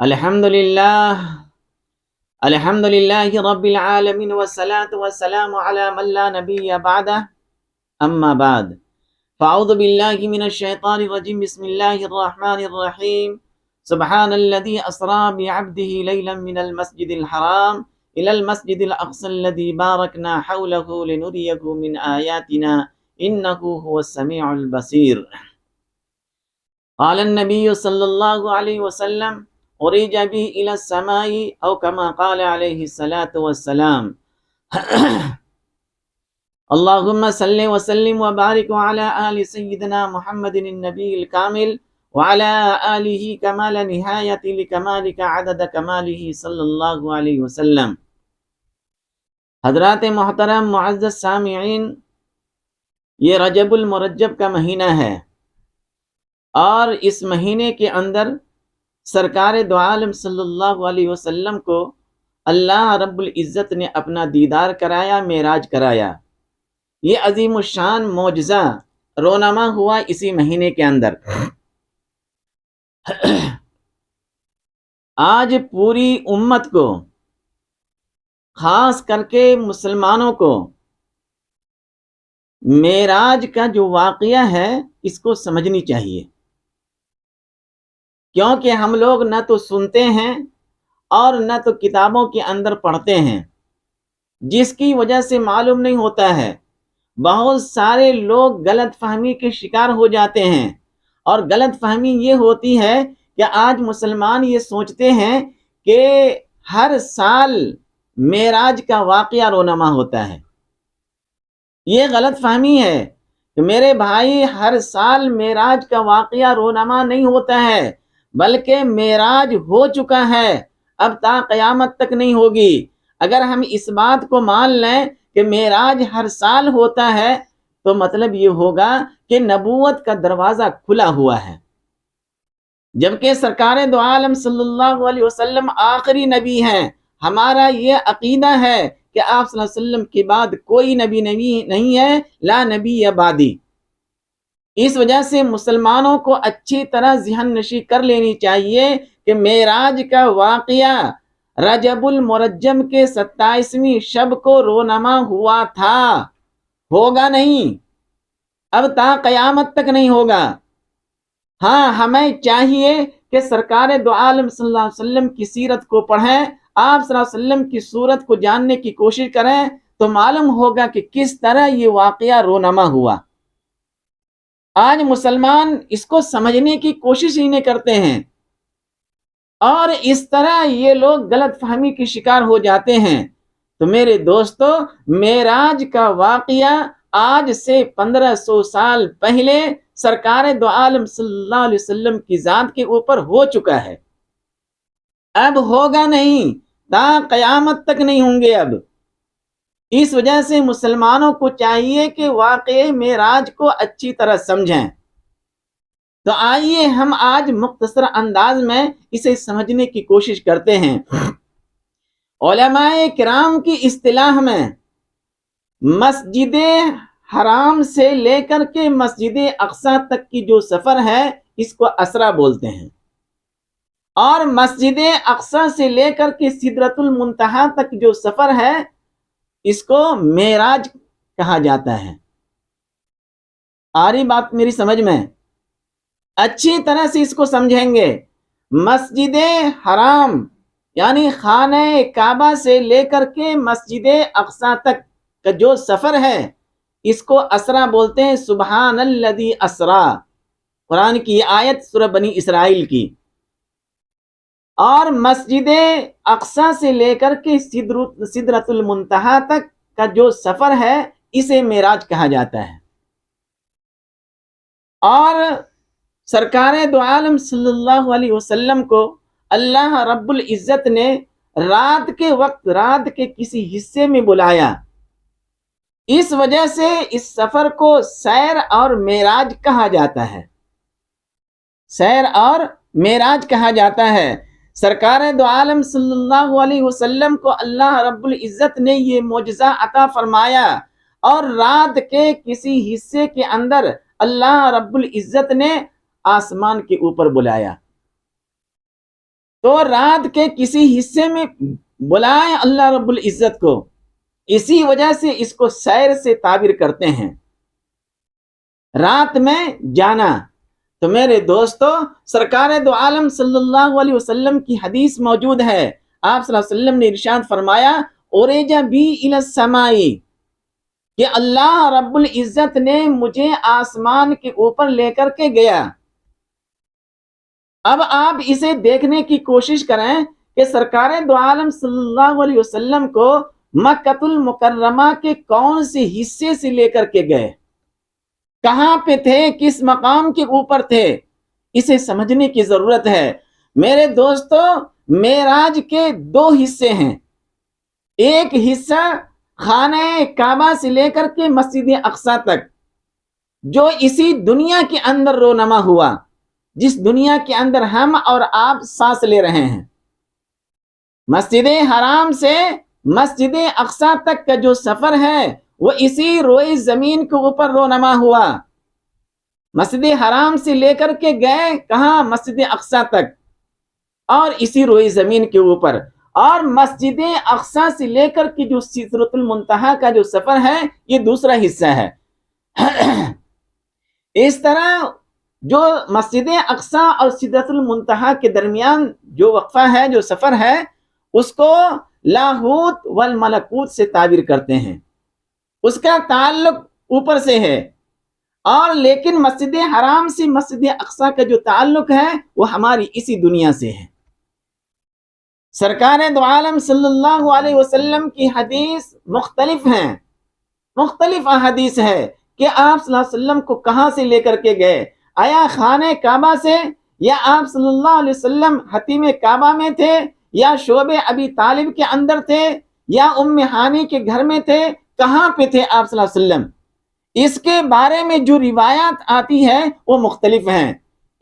الحمدللہ الحمدللہ رب العالمین والصلاة والسلام علی من لا نبی بعدہ اما بعد فاعوذ باللہ من الشیطان الرجیم بسم اللہ الرحمن الرحیم سبحان الذي اسرا بعبده لیلا من المسجد الحرام الى المسجد الاقصى الذي باركنا حوله لنريه من آیاتنا انه هو السمیع البصیر. قال النبی صلی اللہ علیہ وسلم عرج بی الی السماء او کما قال علیہ الصلاۃ والسلام. اللہم صلی وسلم وبارک علی آل سیدنا محمد النبی الکامل وعلی آلہ کمال نہایت لکمالک عدد کمالہ صلی اللہ علیہ وسلم. حضرات محترم معزز سامعین، یہ رجب المرجب کا مہینہ ہے اور اس مہینے کے اندر سرکار دو عالم صلی اللہ علیہ وسلم کو اللہ رب العزت نے اپنا دیدار کرایا، معراج کرایا. یہ عظیم الشان معجزہ رونما ہوا اسی مہینے کے اندر. آج پوری امت کو، خاص کر کے مسلمانوں کو، معراج کا جو واقعہ ہے اس کو سمجھنی چاہیے، کیونکہ ہم لوگ نہ تو سنتے ہیں اور نہ تو کتابوں کے اندر پڑھتے ہیں، جس کی وجہ سے معلوم نہیں ہوتا ہے. بہت سارے لوگ غلط فہمی کے شکار ہو جاتے ہیں، اور غلط فہمی یہ ہوتی ہے کہ آج مسلمان یہ سوچتے ہیں کہ ہر سال معراج کا واقعہ رونما ہوتا ہے. یہ غلط فہمی ہے کہ میرے بھائی، ہر سال معراج کا واقعہ رونما نہیں ہوتا ہے، بلکہ معراج ہو چکا ہے، اب تا قیامت تک نہیں ہوگی. اگر ہم اس بات کو مان لیں کہ معراج ہر سال ہوتا ہے تو مطلب یہ ہوگا کہ نبوت کا دروازہ کھلا ہوا ہے، جبکہ سرکار دو عالم صلی اللہ علیہ وسلم آخری نبی ہیں. ہمارا یہ عقیدہ ہے کہ آپ صلی اللہ علیہ وسلم کے بعد کوئی نبی نہیں ہے، لا نبی بعدی. اس وجہ سے مسلمانوں کو اچھی طرح ذہن نشی کر لینی چاہیے کہ معراج کا واقعہ رجب المرجم کے 27ویں شب کو رونما ہوا تھا، ہوگا نہیں، اب تا قیامت تک نہیں ہوگا. ہاں، ہمیں چاہیے کہ سرکار دو عالم صلی اللہ علیہ وسلم کی سیرت کو پڑھیں، آپ صلی اللہ علیہ وسلم کی صورت کو جاننے کی کوشش کریں تو معلوم ہوگا کہ کس طرح یہ واقعہ رونما ہوا. آج مسلمان اس کو سمجھنے کی کوشش ہی نہیں کرتے ہیں، اور اس طرح یہ لوگ غلط فہمی کے شکار ہو جاتے ہیں. تو میرے دوستو، معراج کا واقعہ آج سے 1500 سال پہلے سرکار دو عالم صلی اللہ علیہ وسلم کی ذات کے اوپر ہو چکا ہے، اب ہوگا نہیں، تا قیامت تک نہیں ہوں گے اب. اس وجہ سے مسلمانوں کو چاہیے کہ واقعی معراج کو اچھی طرح سمجھیں. تو آئیے ہم آج مختصر انداز میں اسے سمجھنے کی کوشش کرتے ہیں. علماء کرام کی اصطلاح میں مسجد حرام سے لے کر کے مسجد اقصی تک کی جو سفر ہے اس کو اسرا بولتے ہیں، اور مسجد اقصی سے لے کر کے سدرۃ المنتہا تک جو سفر ہے اس کو معراج کہا جاتا ہے. آ رہی بات میری سمجھ میں؟ اچھی طرح سے اس کو سمجھیں گے. مسجد حرام یعنی خانہ کعبہ سے لے کر کے مسجد اقصی تک کا جو سفر ہے اس کو اسرا بولتے ہیں. سبحان الذی اسرا، قرآن کی آیت سورہ بنی اسرائیل کی. اور مسجد اقصی سے لے کر کے سدرۃ المنتہا تک کا جو سفر ہے اسے معراج کہا جاتا ہے. اور سرکار دو عالم صلی اللہ علیہ وسلم کو اللہ رب العزت نے رات کے وقت رات کے کسی حصے میں بلایا. اس وجہ سے اس سفر کو سیر اور معراج کہا جاتا ہے، سیر اور معراج کہا جاتا ہے. سرکار دو عالم صلی اللہ علیہ وسلم کو اللہ رب العزت نے یہ معجزہ عطا فرمایا، اور رات کے کسی حصے کے اندر اللہ رب العزت نے آسمان کے اوپر بلایا. تو رات کے کسی حصے میں بلائیں اللہ رب العزت کو، اسی وجہ سے اس کو سیر سے تعبیر کرتے ہیں، رات میں جانا۔ تو میرے دوستو، سرکار دو عالم صلی اللہ علیہ وسلم کی حدیث موجود ہے، آپ صلی اللہ علیہ وسلم نے ارشاد فرمایا اُرِجَ بِی إِلَى السَّمَاءِ، کہ اللہ رب العزت نے مجھے آسمان کے اوپر لے کر کے گیا۔ اب آپ اسے دیکھنے کی کوشش کریں کہ سرکار دو عالم صلی اللہ علیہ وسلم کو مکۃ المکرمہ کے کون سے حصے سے لے کر کے گئے، کہاں پہ تھے، کس مقام کے اوپر تھے، اسے سمجھنے کی ضرورت ہے۔ میرے دوستو، معراج کے دو حصے ہیں، ایک حصہ خانہ کعبہ سے لے کر کے مسجد اقصی تک، جو اسی دنیا کے اندر رونما ہوا، جس دنیا کے اندر ہم اور آپ سانس لے رہے ہیں۔ مسجد حرام سے مسجد اقصی تک کا جو سفر ہے وہ اسی روئے زمین کے اوپر رونما ہوا۔ مسجد حرام سے لے کر کے گئے کہاں؟ مسجد اقصی تک، اور اسی روئے زمین کے اوپر۔ اور مسجد اقصی سے لے کر کے جو سدرۃ المنتہا کا جو سفر ہے یہ دوسرا حصہ ہے۔ اس طرح جو مسجد اقصی اور سدرۃ المنتہا کے درمیان جو وقفہ ہے، جو سفر ہے، اس کو لاہوت والملکوت سے تعبیر کرتے ہیں، اس کا تعلق اوپر سے ہے۔ اور لیکن مسجد حرام سے مسجد اقصی کا جو تعلق ہے وہ ہماری اسی دنیا سے ہے۔ سرکار دو عالم صلی اللہ علیہ وسلم کی حدیث مختلف ہیں، مختلف احادیث ہے کہ آپ صلی اللہ علیہ وسلم کو کہاں سے لے کر کے گئے، آیا خانہ کعبہ سے، یا آپ صلی اللہ علیہ وسلم حتیم کعبہ میں تھے، یا شعب ابی طالب کے اندر تھے، یا ام ہانی کے گھر میں تھے، کہاں پہ تھے آپ صلی اللہ علیہ وسلم؟ اس کے بارے میں جو روایات آتی ہے وہ مختلف ہیں۔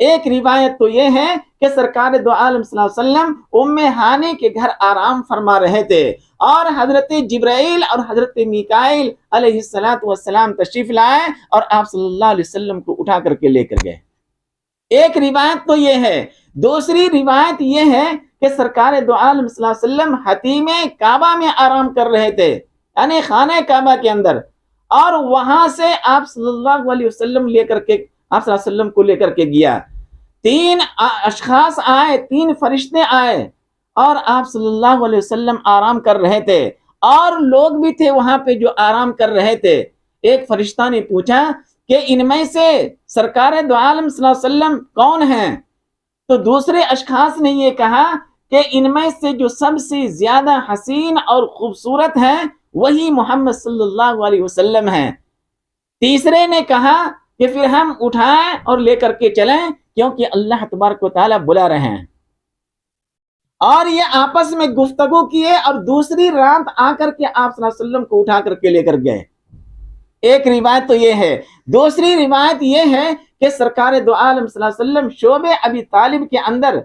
ایک روایت تو یہ ہے کہ سرکار دو عالم صلی اللہ علیہ وسلم ام ہانی کے گھر آرام فرما رہے تھے، اور حضرت جبرائیل اور حضرت میکائیل علیہ السلام تشریف لائے اور آپ صلی اللہ علیہ وسلم کو اٹھا کر کے لے کر گئے۔ ایک روایت تو یہ ہے۔ دوسری روایت یہ ہے کہ سرکار دو عالم صلی اللہ علیہ وسلم حتیم کعبہ میں آرام کر رہے تھے، یعنی خانہ کعبہ کے اندر، اور وہاں سے آپ صلی اللہ علیہ وسلم آپ صلی اللہ علیہ وسلم کو لے کر کے گیا۔ تین اشخاص آئے، تین فرشتے آئے، اور آپ صلی اللہ علیہ وسلم آرام کر رہے تھے، اور لوگ بھی تھے وہاں پہ جو آرام کر رہے تھے۔ ایک فرشتہ نے پوچھا کہ ان میں سے سرکار دو عالم صلی اللہ علیہ وسلم کون ہیں؟ تو دوسرے اشخاص نے یہ کہا کہ ان میں سے جو سب سے زیادہ حسین اور خوبصورت ہیں وہی محمد صلی اللہ علیہ وسلم ہیں۔ تیسرے نے کہا کہ پھر ہم اٹھائیں اور لے کر کے چلیں، کیونکہ اللہ تبارک و تعالیٰ بلا رہے ہیں۔ اور یہ آپس میں گفتگو کیے، اور دوسری رات آ کر کے آپ صلی اللہ علیہ وسلم کو اٹھا کر کے لے کر گئے۔ ایک روایت تو یہ ہے۔ دوسری روایت یہ ہے کہ سرکار دو عالم صلی اللہ علیہ وسلم شعب ابی طالب کے اندر،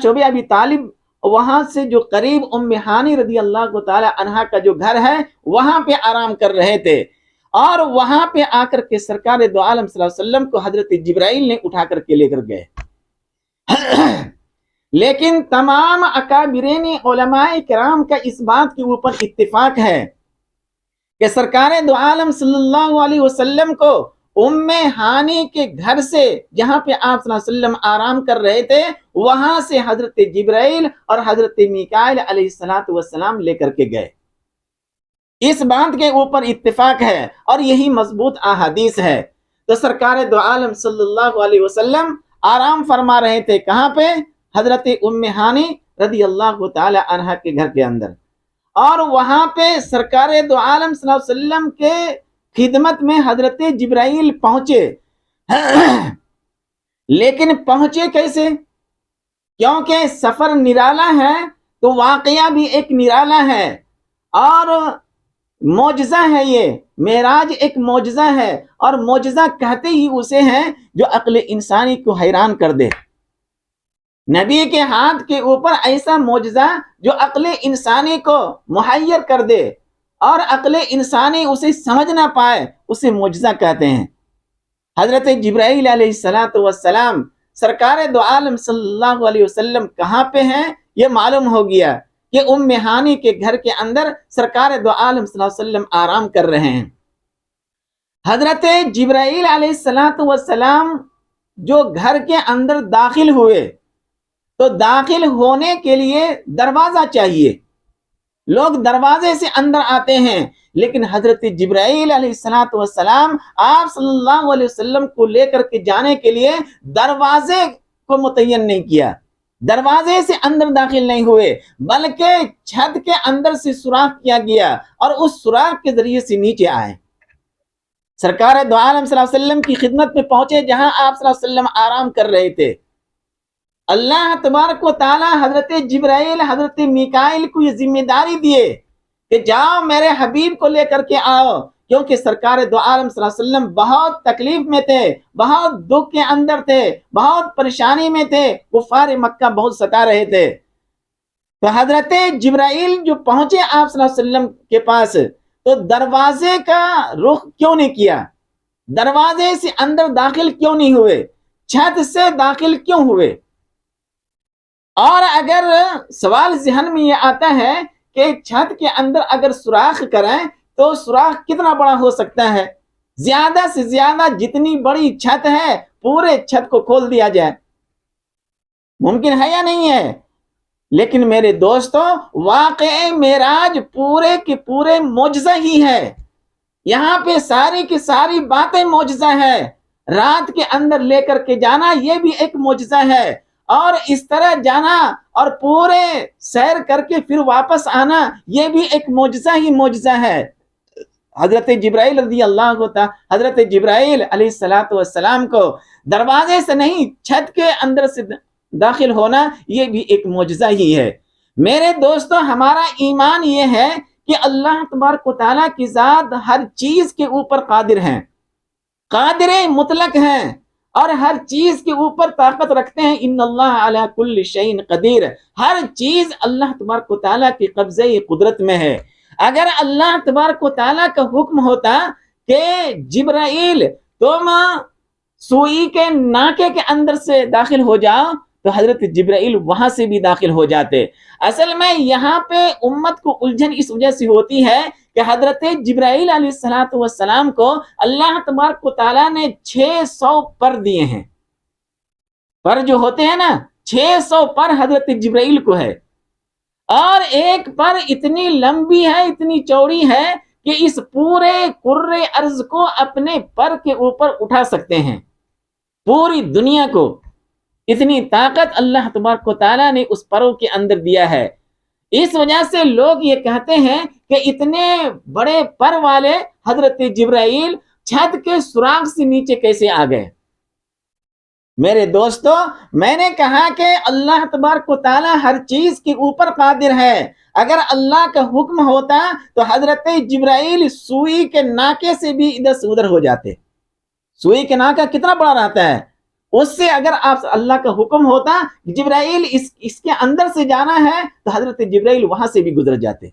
شعب ابی طالب، وہاں سے جو قریب ام ہانی رضی اللہ تعالی عنہا کا جو گھر ہے وہاں پہ آرام کر رہے تھے، اور وہاں پہ آ کر کے سرکار دو عالم صلی اللہ علیہ وسلم کو حضرت جبرائیل نے اٹھا کر کے لے کر گئے۔ لیکن تمام اکابرین علماء کرام کا اس بات کے اوپر اتفاق ہے کہ سرکار دو عالم صلی اللہ علیہ وسلم کو ام ہانی کے گھر سے، جہاں پہ آپ صلی اللہ علیہ وسلم آرام کر رہے تھے، وہاں سے حضرت جبرائیل اور حضرت میکائیل علیہ السلام لے کر کے گئے۔ اس بات کے اوپر اتفاق ہے، اور یہی مضبوط احادیث ہے۔ تو سرکار دو عالم صلی اللہ علیہ وسلم آرام فرما رہے تھے کہاں پہ؟ حضرت ام ہانی رضی اللہ تعالی عنہا کے گھر کے اندر، اور وہاں پہ سرکار دو عالم صلی اللہ علیہ وسلم کے خدمت میں حضرت جبرائیل پہنچے۔ لیکن پہنچے کیسے؟ کیونکہ سفر نرالا ہے تو واقعہ بھی ایک نرالا ہے، اور معجزہ ہے۔ یہ معراج ایک معجزہ ہے، اور معجزہ کہتے ہی اسے ہیں جو عقل انسانی کو حیران کر دے۔ نبی کے ہاتھ کے اوپر ایسا معجزہ جو عقل انسانی کو محیر کر دے اور عقل انسانی اسے سمجھ نہ پائے، اسے معجزہ کہتے ہیں۔ حضرت جبرائیل علیہ السلام سرکار دو عالم صلی اللہ علیہ وسلم کہاں پہ ہیں یہ معلوم ہو گیا کہ ام ہانی کے گھر کے اندر سرکار دو عالم صلی اللہ علیہ وسلم آرام کر رہے ہیں۔ حضرت جبرائیل علیہ السلام جو گھر کے اندر داخل ہوئے تو داخل ہونے کے لیے دروازہ چاہیے، لوگ دروازے سے اندر آتے ہیں، لیکن حضرت جبرائیل علیہ السلام آپ صلی اللہ علیہ وسلم کو لے کر کے جانے کے لیے دروازے کو متعین نہیں کیا، دروازے سے اندر داخل نہیں ہوئے، بلکہ چھت کے اندر سے سوراخ کیا گیا اور اس سوراخ کے ذریعے سے نیچے آئے، سرکار دو عالم صلی اللہ علیہ وسلم کی خدمت میں پہنچے جہاں آپ صلی اللہ علیہ وسلم آرام کر رہے تھے۔ اللہ تبارک و تعالی حضرت جبرائیل حضرت میکائیل کو یہ ذمہ داری دیے کہ جاؤ میرے حبیب کو لے کر کے آؤ، کیونکہ سرکار دو عالم صلی اللہ علیہ وسلم بہت تکلیف میں تھے، بہت دکھ کے اندر تھے، بہت پریشانی میں تھے، کفار مکہ بہت ستا رہے تھے۔ تو حضرت جبرائیل جو پہنچے آپ صلی اللہ علیہ وسلم کے پاس تو دروازے کا رخ کیوں نہیں کیا، دروازے سے اندر داخل کیوں نہیں ہوئے، چھت سے داخل کیوں ہوئے؟ اور اگر سوال ذہن میں یہ آتا ہے کہ چھت کے اندر اگر سوراخ کریں تو سوراخ کتنا بڑا ہو سکتا ہے؟ زیادہ سے زیادہ جتنی بڑی چھت ہے پورے چھت کو کھول دیا جائے، ممکن ہے یا نہیں ہے؟ لیکن میرے دوستو واقع معراج پورے کے پورے معجزہ ہی ہے، یہاں پہ ساری کی ساری باتیں معجزہ ہے، رات کے اندر لے کر کے جانا یہ بھی ایک معجزہ ہے، اور اس طرح جانا اور پورے سیر کر کے پھر واپس آنا یہ بھی ایک معجزہ ہی معجزہ ہے۔ حضرت جبرائیل رضی اللہ تعالی حضرت جبرائیل علیہ السلام کو دروازے سے نہیں چھت کے اندر سے داخل ہونا یہ بھی ایک معجزہ ہی ہے۔ میرے دوستو ہمارا ایمان یہ ہے کہ اللہ تبارک و تعالیٰ کی ذات ہر چیز کے اوپر قادر ہیں، قادر مطلق ہیں، اور ہر چیز کے اوپر طاقت رکھتے ہیں۔ ان اللہ علی کل شیء قدیر، ہر چیز اللہ تبارک و تعالیٰ کی قبضہ قدرت میں ہے۔ اگر اللہ تبارک و تعالیٰ کا حکم ہوتا کہ جبرائیل تم سوئی کے ناکے کے اندر سے داخل ہو جاؤ تو حضرت جبرائیل وہاں سے بھی داخل ہو جاتے۔ اصل میں یہاں پہ امت کو الجھن اس وجہ سے ہوتی ہے کہ حضرت جبرائیل علیہ السلام کو اللہ تبارک و تعالیٰ نے 600 پر دیے ہیں، پر جو ہوتے ہیں نا 600 پر حضرت جبرائیل کو ہے، اور ایک پر اتنی لمبی ہے اتنی چوڑی ہے کہ اس پورے کرۂ ارض کو اپنے پر کے اوپر اٹھا سکتے ہیں، پوری دنیا کو اتنی طاقت اللہ تبارک و تعالیٰ نے اس پروں کے اندر دیا ہے۔ اس وجہ سے لوگ یہ کہتے ہیں کہ اتنے بڑے پر والے حضرت جبرائیل چھت کے سوراخ سے نیچے کیسے آ گئے؟ میرے دوستو میں نے کہا کہ اللہ تبارک و تعالیٰ ہر چیز کے اوپر قادر ہے، اگر اللہ کا حکم ہوتا تو حضرت جبرائیل سوئی کے ناکے سے بھی ادھر سے ادھر ہو جاتے۔ سوئی کے ناکا کتنا بڑا رہتا ہے، اس سے اگر آپ اللہ کا حکم ہوتا جبرائیل اس کے اندر سے جانا ہے تو حضرت جبرائیل وہاں سے بھی گزر جاتے،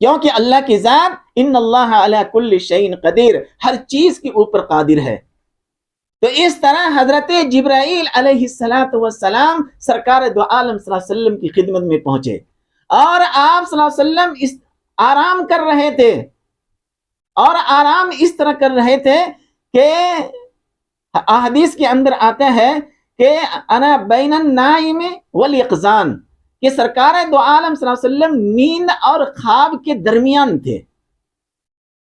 کیونکہ اللہ کی ذات ان اللہ علی کل شیء قدیر، ہر چیز کے اوپر قادر ہے۔ تو اس طرح حضرت جبرائیل علیہ السلام سرکار دو عالم صلی اللہ علیہ وسلم کی خدمت میں پہنچے، اور آپ صلی اللہ علیہ وسلم آرام کر رہے تھے، اور آرام اس طرح کر رہے تھے کہ احادیث کے اندر آتا ہے کہ انا بین النائم والیقظان، کہ سرکار دو عالم صلی اللہ علیہ وسلم نیند اور خواب کے درمیان تھے،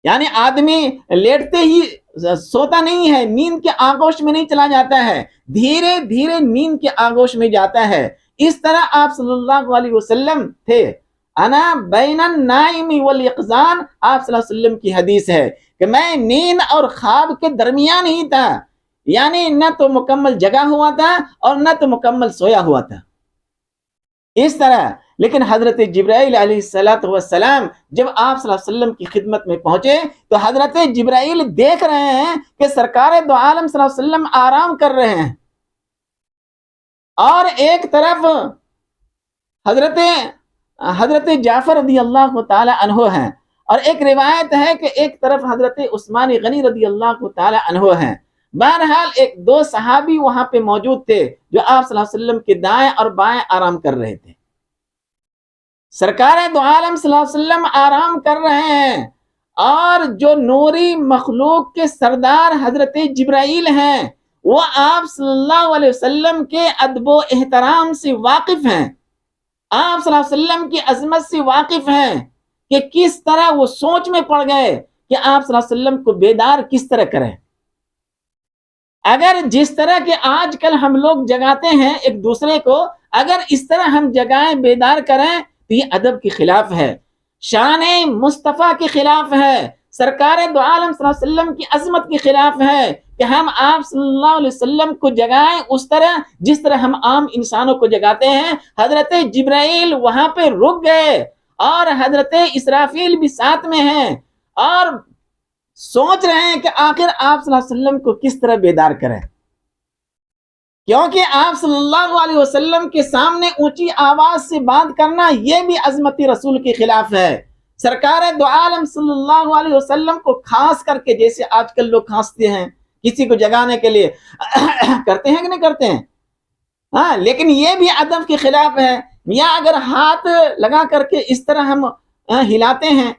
یعنی آدمی لیٹتے ہی سوتا نہیں ہے، نیند کے آغوش میں نہیں چلا جاتا ہے، دھیرے دھیرے نیند کے آغوش میں جاتا ہے۔ اس طرح آپ صلی اللہ علیہ وسلم تھے، انا بین النائم والیقظان، آپ صلی اللہ علیہ وسلم کی حدیث ہے کہ میں نیند اور خواب کے درمیان ہی تھا، یعنی نہ تو مکمل جگا ہوا تھا اور نہ تو مکمل سویا ہوا تھا، اس طرح۔ لیکن حضرت جبرائیل علیہ السلام جب آپ صلی اللہ علیہ وسلم کی خدمت میں پہنچے تو حضرت جبرائیل دیکھ رہے ہیں کہ سرکار دو عالم صلی اللہ علیہ وسلم آرام کر رہے ہیں، اور ایک طرف حضرت جعفر رضی اللہ تعالی عنہ ہیں، اور ایک روایت ہے کہ ایک طرف حضرت عثمان غنی رضی اللہ تعالی عنہ ہیں۔ بہرحال ایک دو صحابی وہاں پہ موجود تھے جو آپ صلی اللہ علیہ وسلم کے دائیں اور بائیں آرام کر رہے تھے. سرکار دو عالم صلی اللہ علیہ وسلم آرام کر رہے ہیں اور جو نوری مخلوق کے سردار حضرت جبرائیل ہیں وہ آپ صلی اللہ علیہ وسلم کے ادب و احترام سے واقف ہیں، آپ صلی اللہ علیہ وسلم کی عظمت سے واقف ہیں کہ کس طرح وہ سوچ میں پڑ گئے کہ آپ صلی اللہ علیہ وسلم کو بیدار کس طرح کریں. اگر جس طرح کہ آج کل ہم لوگ جگاتے ہیں ایک دوسرے کو، اگر اس طرح ہم جگائیں بیدار کریں تو یہ ادب کے خلاف ہے، شان مصطفیٰ کے خلاف ہے، سرکار دو عالم صلی اللہ علیہ وسلم کی عظمت کے خلاف ہے کہ ہم آپ صلی اللہ علیہ وسلم کو جگائیں اس طرح جس طرح ہم عام انسانوں کو جگاتے ہیں. حضرت جبرائیل وہاں پہ رک گئے اور حضرت اسرافیل بھی ساتھ میں ہیں اور سوچ رہے ہیں کہ آخر آپ صلی اللہ علیہ وسلم کو کس طرح بیدار کریں، کیونکہ آپ صلی اللہ علیہ وسلم کے سامنے اونچی آواز سے بات کرنا یہ بھی عظمت رسول کے خلاف ہے. سرکار دو عالم صلی اللہ علیہ وسلم کو خاص کر کے جیسے آج کل لوگ کھانستے ہیں کسی کو جگانے کے لیے کرتے ہیں کہ نہیں کرتے ہیں، ہاں، لیکن یہ بھی ادب کے خلاف ہے. یا اگر ہاتھ لگا کر کے اس طرح ہم ہلاتے ہیں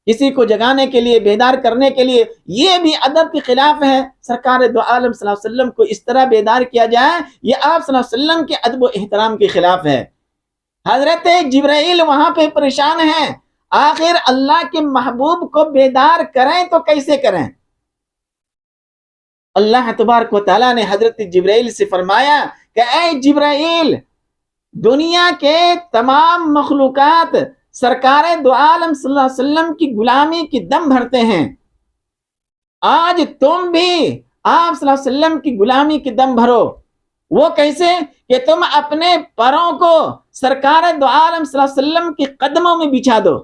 کسی کو جگانے کے لیے بیدار کرنے کے لیے، یہ بھی ادب کے خلاف ہے. سرکار دو عالم صلی اللہ علیہ وسلم کو اس طرح بیدار کیا جائے یہ آپ صلی اللہ علیہ وسلم کے ادب و احترام کے خلاف ہے. حضرت جبرائیل وہاں پہ پریشان ہیں، آخر اللہ کے محبوب کو بیدار کریں تو کیسے کریں. اللہ تبارک و تعالیٰ نے حضرت جبرائیل سے فرمایا کہ اے جبرائیل، دنیا کے تمام مخلوقات سرکار دو عالم صلی اللہ علیہ وسلم کی غلامی کی دم بھرتے ہیں، آج تم بھی آپ صلی اللہ علیہ وسلم کی غلامی کی دم بھرو. وہ کیسے کہ تم اپنے پروں کو سرکار دو عالم صلی اللہ علیہ وسلم کے قدموں میں بچھا دو.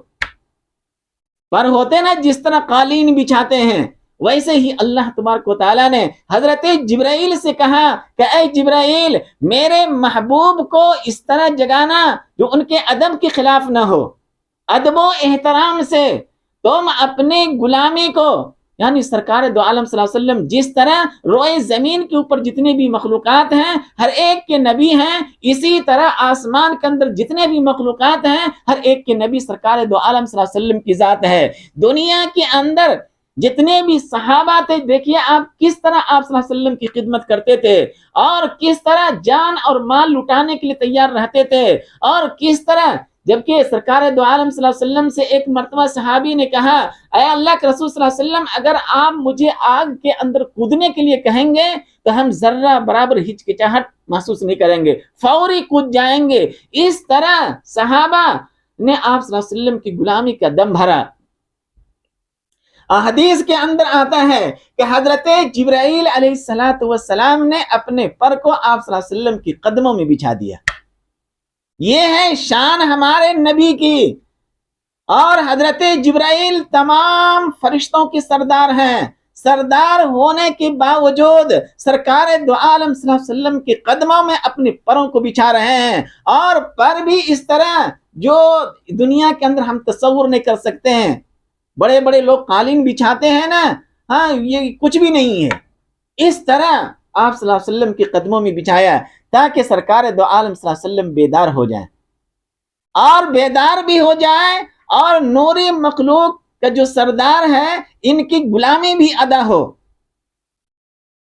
پر ہوتے نا جس طرح قالین بچھاتے ہیں، ویسے ہی اللہ تبارک و تعالیٰ نے حضرت جبرائیل سے کہا کہ اے جبرائیل، میرے محبوب کو اس طرح جگانا جو ان کے ادب کے خلاف نہ ہو. ادب و احترام سے تم اپنے غلامی کو، یعنی سرکار دو عالم صلی اللہ علیہ وسلم جس طرح روئے زمین کے اوپر جتنے بھی مخلوقات ہیں ہر ایک کے نبی ہیں، اسی طرح آسمان کے اندر جتنے بھی مخلوقات ہیں ہر ایک کے نبی سرکار دو عالم صلی اللہ علیہ وسلم کی ذات ہے. دنیا کے اندر جتنے بھی صحابہ تھے، دیکھیے آپ کس طرح آپ صلی اللہ علیہ وسلم کی خدمت کرتے تھے اور کس طرح جان اور مال لٹانے کے لیے تیار رہتے تھے، اور کس طرح جبکہ سرکار دو عالم صلی اللہ علیہ وسلم سے ایک مرتبہ صحابی نے کہا اے اللہ کے رسول صلی اللہ علیہ وسلم، اگر آپ مجھے آگ کے اندر کودنے کے لیے کہیں گے تو ہم ذرہ برابر ہچکچاہٹ محسوس نہیں کریں گے، فوری کود جائیں گے. اس طرح صحابہ نے آپ صلی اللہ علیہ وسلم کی غلامی کا دم بھرا. حدیث کے اندر آتا ہے کہ حضرت جبرائیل علیہ السلام نے اپنے پر کو آپ صلی اللہ علیہ وسلم کی قدموں میں بچھا دیا. یہ ہے شان ہمارے نبی کی. اور حضرت جبرائیل تمام فرشتوں کے سردار ہیں، سردار ہونے کے باوجود سرکار دو عالم صلی اللہ علیہ وسلم کے قدموں میں اپنے پروں کو بچھا رہے ہیں. اور پر بھی اس طرح جو دنیا کے اندر ہم تصور نہیں کر سکتے ہیں. بڑے بڑے لوگ قالین بچھاتے ہیں نا، ہاں، یہ کچھ بھی نہیں ہے. اس طرح آپ صلی اللہ علیہ وسلم کے قدموں میں بچھایا تاکہ سرکار دو عالم صلی اللہ علیہ وسلم بیدار ہو جائیں، اور بیدار بھی ہو جائے اور نوری مخلوق کا جو سردار ہے ان کی غلامی بھی ادا ہو.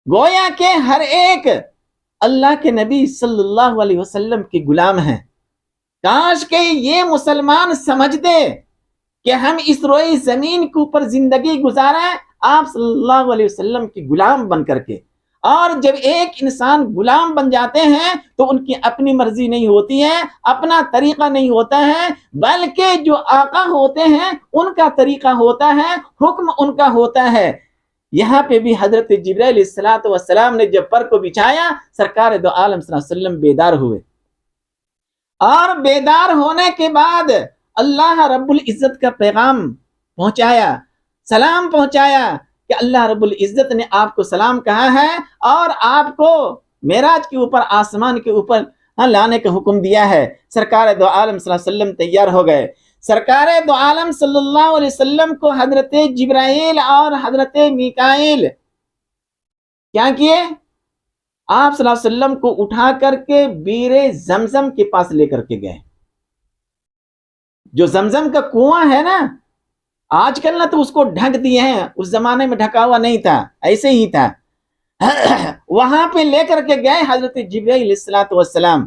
گویا کہ ہر ایک اللہ کے نبی صلی اللہ علیہ وسلم کی غلام ہیں. کاش کہ یہ مسلمان سمجھتے کہ ہم اس روئی زمین کے اوپر زندگی گزاریں آپ صلی اللہ علیہ وسلم کی غلام بن کر کے. اور جب ایک انسان غلام بن جاتے ہیں تو ان کی اپنی مرضی نہیں ہوتی ہے، اپنا طریقہ نہیں ہوتا ہے، بلکہ جو آقا ہوتے ہیں ان کا طریقہ ہوتا ہے، حکم ان کا ہوتا ہے. یہاں پہ بھی حضرت جبرائیل علیہ السلام نے جب پر کو بچھایا، سرکار دو عالم صلی اللہ علیہ وسلم بیدار ہوئے. اور بیدار ہونے کے بعد اللہ رب العزت کا پیغام پہنچایا، سلام پہنچایا کہ اللہ رب العزت نے آپ کو سلام کہا ہے اور آپ کو معراج کے اوپر، آسمان کے اوپر لانے کا حکم دیا ہے. سرکار دو عالم صلی اللہ علیہ وسلم تیار ہو گئے. سرکار دو عالم صلی اللہ علیہ وسلم کو حضرت جبرائیل اور حضرت میکائیل کیا کیے؟ آپ صلی اللہ علیہ وسلم کو اٹھا کر کے بیر زمزم کے پاس لے کر کے گئے. جو زمزم کا کنواں ہے نا، آج کل نا تو اس کو ڈھک دیے ہیں، اس زمانے میں ڈھکا ہوا نہیں تھا، ایسے ہی تھا. وہاں پہ لے کر کے گئے حضرت جبرائیل علیہ الصلوۃ والسلام،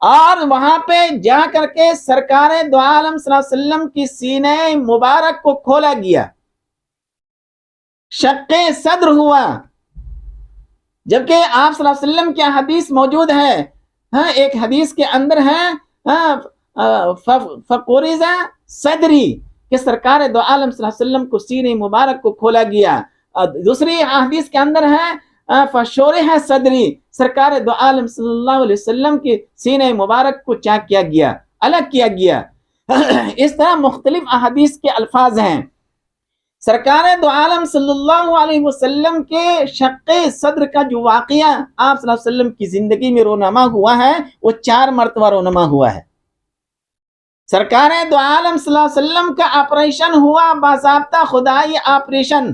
اور وہاں پہ جا کر کے سرکار دو عالم صلی اللہ علیہ وسلم کی سینہ مبارک کو کھولا گیا، شق صدر ہوا. جبکہ آپ صلی اللہ علیہ وسلم کی حدیث موجود ہے، ہاں ایک حدیث کے اندر ہے فقرزہ صدری، کہ سرکار دو عالم صلی اللہ علیہ وسلم کو سینہ مبارک کو کھولا گیا. دوسری حدیث کے اندر ہے فشورح صدری، سرکار دو عالم صلی اللہ علیہ وسلم کے سینہ مبارک کو چاک کیا گیا، الگ کیا گیا. اس طرح مختلف احادیث کے الفاظ ہیں. سرکار دو عالم صلی اللہ علیہ وسلم کے شق صدر کا جو واقعہ آپ صلی اللہ علیہ وسلم کی زندگی میں رونما ہوا ہے، وہ 4 مرتبہ رونما ہوا ہے. سرکار دو عالم صلی اللہ علیہ وسلم کا آپریشن ہوا، باضابطہ خدائی آپریشن،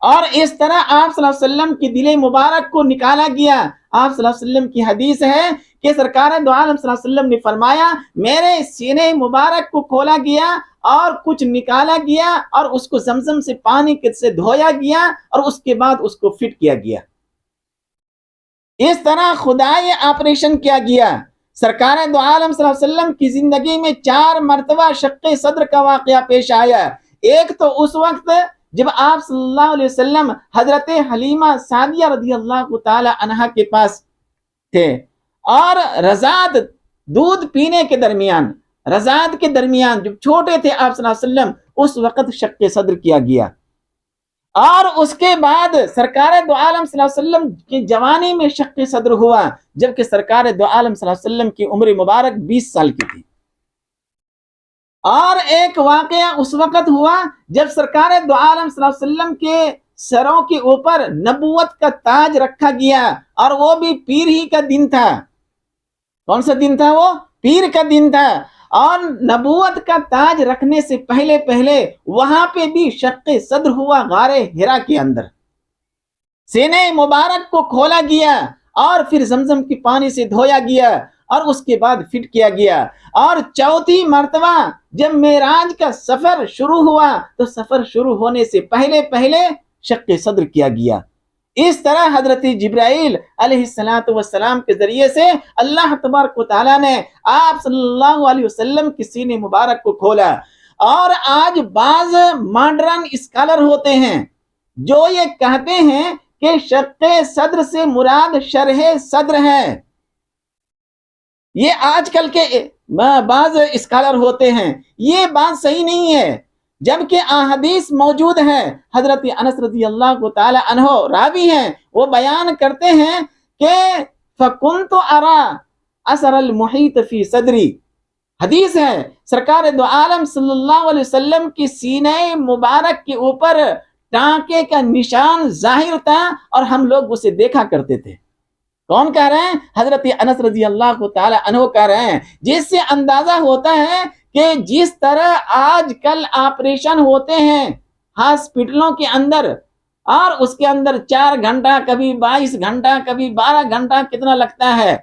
اور اس طرح آپ صلی اللہ علیہ وسلم کی دل مبارک کو نکالا گیا. آپ صلی اللہ علیہ وسلم کی حدیث ہے کہ سرکار دو عالم صلی اللہ علیہ وسلم نے فرمایا، میرے سینے مبارک کو کھولا گیا اور کچھ نکالا گیا، اور اس کو زمزم سے پانی سے دھویا گیا، اور اس کے بعد اس کو فٹ کیا گیا. اس طرح خدائی آپریشن کیا گیا. سرکار دو عالم صلی اللہ علیہ وسلم کی زندگی میں 4 مرتبہ شق صدر کا واقعہ پیش آیا. ایک تو اس وقت جب آپ صلی اللہ علیہ وسلم حضرت حلیمہ سعدیہ رضی اللہ تعالی عنہا کے پاس تھے، اور رضاعت دودھ پینے کے درمیان، رضاعت کے درمیان جب چھوٹے تھے آپ صلی اللہ علیہ وسلم، اس وقت شق صدر کیا گیا. اور اس کے بعد سرکار دو عالم صلی اللہ علیہ وسلم کی جوانی میں شق صدر ہوا، جبکہ سرکار دو عالم صلی اللہ علیہ وسلم کی عمر مبارک 20 سال کی تھی. اور ایک واقعہ اس وقت ہوا جب سرکار دو عالم صلی اللہ علیہ وسلم کے سروں کے اوپر نبوت کا تاج رکھا گیا، اور وہ بھی پیر ہی کا دن تھا. کون سا دن تھا؟ وہ پیر کا دن تھا. اور نبوت کا تاج رکھنے سے پہلے وہاں پہ بھی شق صدر ہوا غار ہرا کے اندر. سینہ مبارک کو کھولا گیا، اور پھر زمزم کی پانی سے دھویا گیا، اور اس کے بعد فٹ کیا گیا. اور چوتھی مرتبہ جب معراج کا سفر شروع ہوا، تو سفر شروع ہونے سے پہلے شق صدر کیا گیا. اس طرح حضرت جبرائیل علیہ السلام کے ذریعے سے اللہ تبارک و تعالیٰ نے آپ صلی اللہ علیہ وسلم کی سینے مبارک کو کھولا. اور آج بعض ماڈرن اسکالر ہوتے ہیں جو یہ کہتے ہیں کہ شق صدر سے مراد شرح صدر ہے. یہ آج کل کے بعض اسکالر ہوتے ہیں، یہ بات صحیح نہیں ہے. جبکہ احادیث موجود ہے، حضرت انس رضی اللہ تعالی عنہ راوی ہیں، وہ بیان کرتے ہیں کہ فَكُنْتُ أَرَى أَثَرَ الْمُحِيطِ فِي صَدْرِي. حدیث ہے سرکار دو عالم صلی اللہ علیہ وسلم کی سینہ مبارک کے اوپر ٹانکے کا نشان ظاہر تھا، اور ہم لوگ اسے دیکھا کرتے تھے. کون کہہ رہے ہیں؟ حضرت انس رضی اللہ تعالی عنہ کہہ رہے ہیں. جس سے اندازہ ہوتا ہے کہ جس طرح آج کل آپریشن ہوتے ہیں ہاسپٹلوں کے اندر، اور اس کے اندر 4 گھنٹہ کبھی 22 گھنٹہ کبھی 12 گھنٹہ کتنا لگتا ہے،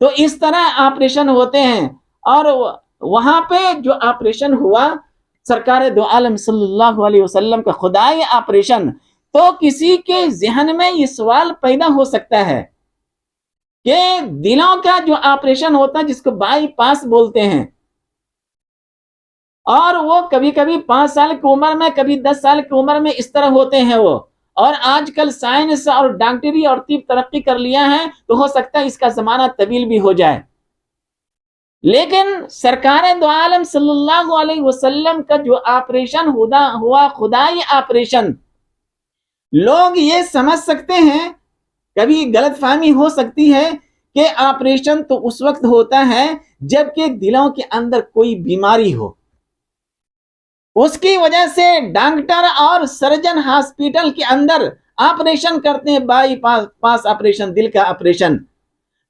تو اس طرح آپریشن ہوتے ہیں. اور وہاں پہ جو آپریشن ہوا سرکار دو عالم صلی اللہ علیہ وسلم کا خدائی آپریشن، تو کسی کے ذہن میں یہ سوال پیدا ہو سکتا ہے کہ دلوں کا جو آپریشن ہوتا ہے جس کو بائی پاس بولتے ہیں، اور وہ کبھی 5 سال کی عمر میں کبھی 10 سال کی عمر میں اس طرح ہوتے ہیں وہ. اور آج کل سائنس اور ڈاکٹری اور طب ترقی کر لیا ہے، تو ہو سکتا ہے اس کا زمانہ طویل بھی ہو جائے. لیکن سرکار دو عالم صلی اللہ علیہ وسلم کا جو آپریشن ہوا خدائی آپریشن، لوگ یہ سمجھ سکتے ہیں، کبھی غلط فہمی ہو سکتی ہے کہ آپریشن تو اس وقت ہوتا ہے جب کہ دلوں کے اندر کوئی بیماری ہو، اس کی وجہ سے ڈاکٹر اور سرجن ہاسپٹل کے اندر آپریشن کرتے ہیں، بائی پاس آپریشن، دل کا آپریشن.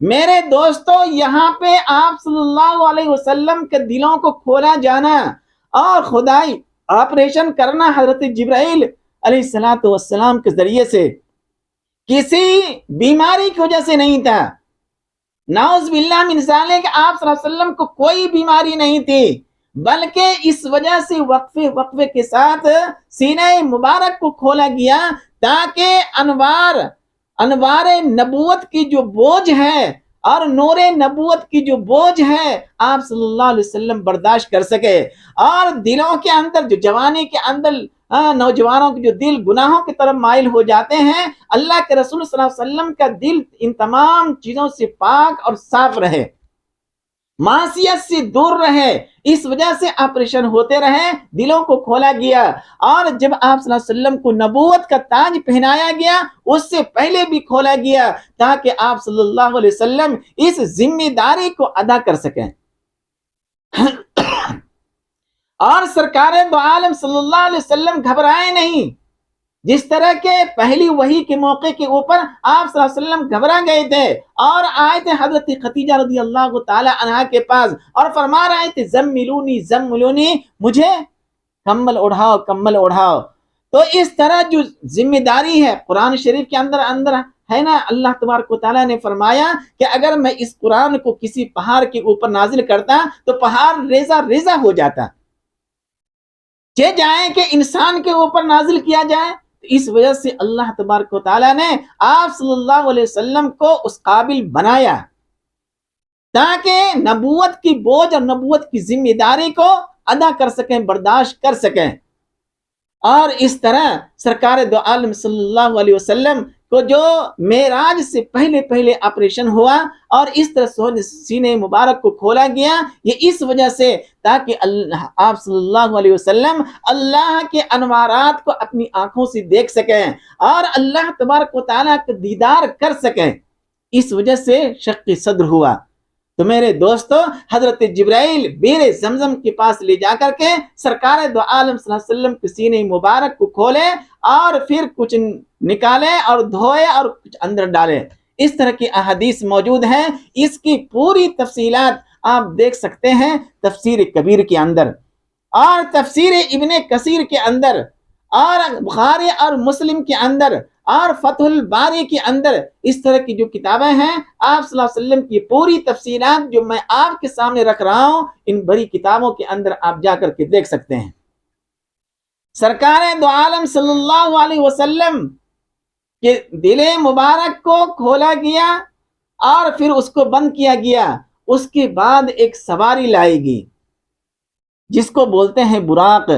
میرے دوستو، یہاں پہ آپ صلی اللہ علیہ وسلم کے دلوں کو کھولا جانا اور خدائی آپریشن کرنا حضرت جبرائیل علیہ الصلوۃ والسلام کے ذریعے سے کسی بیماری کی وجہ سے نہیں تھا. نعوذ باللہ من ذالک کہ آپ صلی اللہ علیہ وسلم کو کوئی بیماری نہیں تھی، بلکہ اس وجہ سے وقفے کے ساتھ سینہ مبارک کو کھولا گیا تاکہ انوار نبوت کی جو بوجھ ہے اور نور نبوت کی جو بوجھ ہے آپ صلی اللہ علیہ وسلم برداشت کر سکے، اور دلوں کے اندر جو جوانی کے اندر نوجوانوں کے جو دل گناہوں کی طرف مائل ہو جاتے ہیں، اللہ کے رسول صلی اللہ علیہ وسلم کا دل ان تمام چیزوں سے پاک اور صاف رہے، معصیت سے دور رہے، اس وجہ سے آپریشن ہوتے رہے، دلوں کو کھولا گیا. اور جب آپ صلی اللہ علیہ وسلم کو نبوت کا تاج پہنایا گیا اس سے پہلے بھی کھولا گیا تاکہ آپ صلی اللہ علیہ وسلم اس ذمہ داری کو ادا کر سکیں. اور سرکار دو عالم صلی اللہ علیہ وسلم گھبرائے نہیں، جس طرح کے پہلی وحی کے موقع کے اوپر آپ صلی اللہ علیہ وسلم گھبرا گئے تھے اور آئے تھے حضرت خدیجہ رضی اللہ تعالی عنہا کے پاس اور فرما رہے تھے زملونی زملونی، مجھے کمبل اڑھاؤ کمبل اڑھاؤ. تو اس طرح جو ذمہ داری ہے قرآن شریف کے اندر ہے نا، اللہ تبارک و تعالیٰ نے فرمایا کہ اگر میں اس قرآن کو کسی پہاڑ کے اوپر نازل کرتا تو پہاڑ ریزہ ریزہ ہو جاتا. جائیں کہ انسان کے اوپر نازل کیا جائے، اس وجہ سے اللہ تبارک و تعالیٰ نے آپ صلی اللہ علیہ وسلم کو اس قابل بنایا تاکہ نبوت کی بوجھ اور نبوت کی ذمہ داری کو ادا کر سکیں، برداشت کر سکیں. اور اس طرح سرکار دو عالم صلی اللہ علیہ وسلم کو جو معراج سے پہلے آپریشن ہوا اور اس طرح سینے مبارک کو کھولا گیا، یہ اس وجہ سے تاکہ آپ صلی اللہ علیہ وسلم اللہ کے انوارات کو اپنی آنکھوں سے دیکھ سکیں اور اللہ تبارک و تعالیٰ کا دیدار کر سکیں. اس وجہ سے شق صدر ہوا. تو میرے دوستو، حضرت جبرائیل بیر زمزم کے پاس لے جا کر کے سرکار دو عالم صلی اللہ علیہ وسلم کے سینے مبارک کو کھولے اور پھر کچھ نکالے اور دھوئے اور کچھ اندر ڈالے. اس طرح کی احادیث موجود ہیں، اس کی پوری تفصیلات آپ دیکھ سکتے ہیں تفسیر کبیر کے اندر اور تفسیر ابن کثیر کے اندر اور بخاری اور مسلم کے اندر اور فتح الباری کے اندر. اس طرح کی جو کتابیں ہیں آپ صلی اللہ علیہ وسلم کی پوری تفصیلات جو میں آپ کے سامنے رکھ رہا ہوں، ان بڑی کتابوں کے اندر آپ جا کر کے دیکھ سکتے ہیں. سرکار دو عالم صلی اللہ علیہ وسلم کے دل مبارک کو کھولا گیا اور پھر اس کو بند کیا گیا. اس کے بعد ایک سواری لائے گی جس کو بولتے ہیں براق.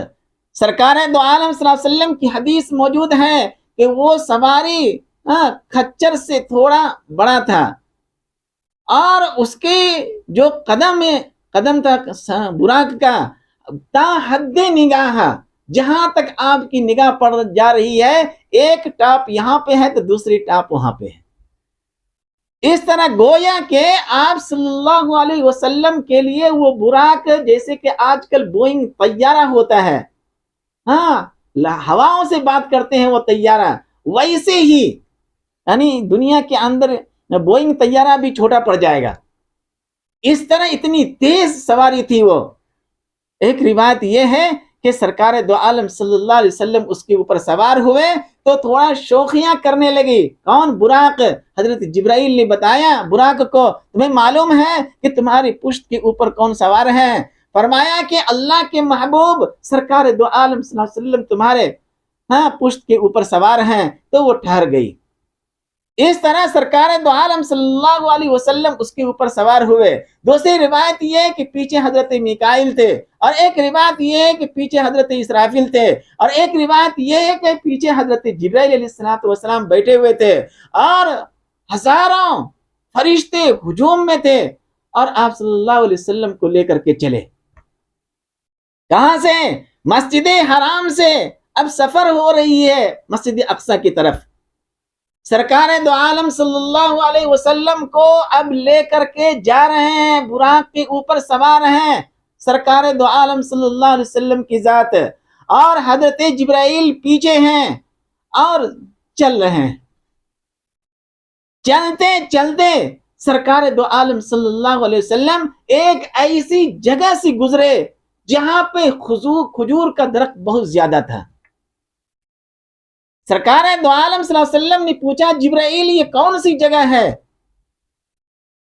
سرکار دو عالم صلی اللہ علیہ وسلم کی حدیث موجود ہے کہ وہ سواری کھچر سے تھوڑا بڑا تھا اور اس کے جو قدم تھا براق کا تا حد نگاہ، جہاں تک آپ کی نگاہ پڑ جا رہی ہے، ایک ٹاپ یہاں پہ ہے تو دوسری ٹاپ وہاں پہ ہے. اس طرح گویا کہ آپ صلی اللہ علیہ وسلم کے لیے وہ براق جیسے کہ آج کل بوئنگ طیارہ ہوتا ہے، ہواؤں سے بات کرتے ہیں وہ طیارہ، ویسے ہی یعنی دنیا کے اندر بوئنگ طیارہ بھی چھوٹا پڑ جائے گا. اس طرح اتنی تیز سواری تھی وہ. ایک روایت یہ ہے کہ سرکار دو عالم صلی اللہ علیہ وسلم اس کے اوپر سوار ہوئے تو تھوڑا شوخیاں کرنے لگی. کون؟ براق. حضرت جبرائیل نے بتایا براق کو، تمہیں معلوم ہے کہ تمہاری پشت کے اوپر کون سوار ہے؟ فرمایا کہ اللہ کے محبوب سرکار دو عالم صلی اللہ علیہ وسلم تمہارے پشت کے اوپر سوار ہیں. تو وہ ٹھہر گئی. اس طرح سرکار دو عالم صلی اللہ علیہ وسلم اس کے اوپر سوار ہوئے. دوسری روایت یہ کہ پیچھے حضرت میکائیل تھے، اور ایک روایت یہ کہ پیچھے حضرت اسرافیل تھے، اور ایک روایت یہ کہ پیچھے حضرت جبرائیل علیہ السلام بیٹھے ہوئے تھے، اور ہزاروں فرشتے ہجوم میں تھے اور آپ صلی اللہ علیہ وسلم کو لے کر کے چلے. کہاں سے؟ مسجد حرام سے. اب سفر ہو رہی ہے مسجد اقصی کی طرف. سرکار دو عالم صلی اللہ علیہ وسلم کو اب لے کر کے جا رہے ہیں، براق کے اوپر سوار ہیں سرکار دو عالم صلی اللہ علیہ وسلم کی ذات، اور حضرت جبرائیل پیچھے ہیں اور چل رہے ہیں. چلتے چلتے سرکار دو عالم صلی اللہ علیہ وسلم ایک ایسی جگہ سے گزرے جہاں پہ کھجور کا درخت بہت زیادہ تھا. سرکار دو عالم صلی اللہ علیہ وسلم نے پوچھا جبرائیل یہ کون سی جگہ ہے؟